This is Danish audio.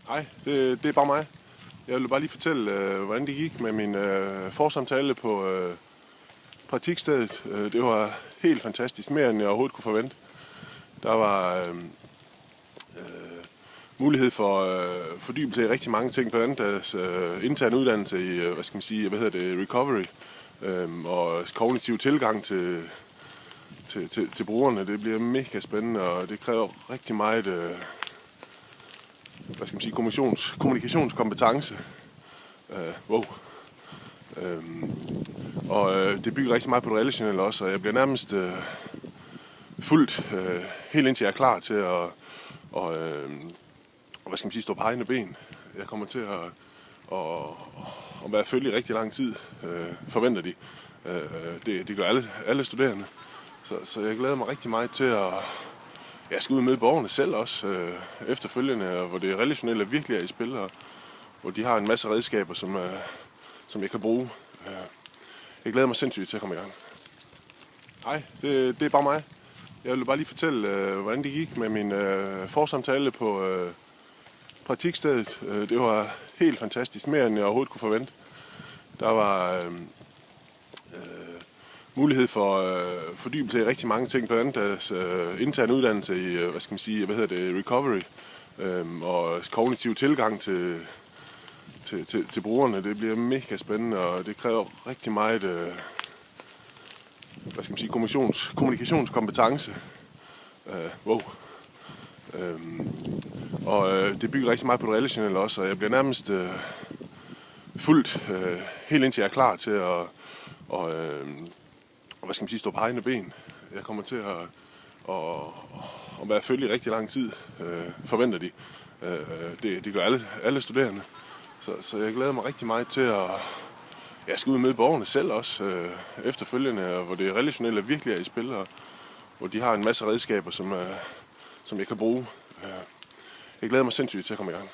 Hej, det er bare mig. Jeg vil bare lige fortælle, hvordan det gik med min forsamtale på praktikstedet. Det var helt fantastisk, mere end jeg overhovedet kunne forvente. Der var mulighed for fordybelse i rigtig mange ting, blandt andet deres interne uddannelse i, recovery, og kognitiv tilgang til brugerne. Det bliver mega spændende, og det kræver rigtig meget kommunikationskompetence. Det bygger rigtig meget på det relationelle også, og jeg bliver nærmest fuldt helt indtil jeg er klar til at stå på egne ben. Jeg kommer til at være følge i rigtig lang tid, forventer de. Det gør alle studerende. Så jeg glæder mig rigtig meget til at jeg skal ud og møde borgerne selv også efterfølgende, hvor det relationelle virkelig er i spil, og hvor de har en masse redskaber, som jeg kan bruge. Jeg glæder mig sindssygt til at komme i gang. Hej, det er bare mig. Jeg vil bare lige fortælle, hvordan det gik med min forsamtale på praktikstedet. Det var helt fantastisk, mere end jeg overhovedet kunne forvente. Der var mulighed for fordybelse i rigtig mange ting, blandt andet deres interne uddannelse i, recovery, og kognitiv tilgang til brugerne. Det bliver mega spændende, og det kræver rigtig meget kommunikationskompetence. Det bygger rigtig meget på det relationelle også, og jeg bliver nærmest fuldt helt indtil jeg er klar til at stå på egne ben. Jeg kommer til at være følge i rigtig lang tid, forventer de. Det gør alle studerende. Så jeg glæder mig rigtig meget til at jeg skal ud og møde borgerne selv også efterfølgende, hvor det relationelle virkelig er i spil, og hvor de har en masse redskaber, som jeg kan bruge. Jeg glæder mig sindssygt til at komme i gang.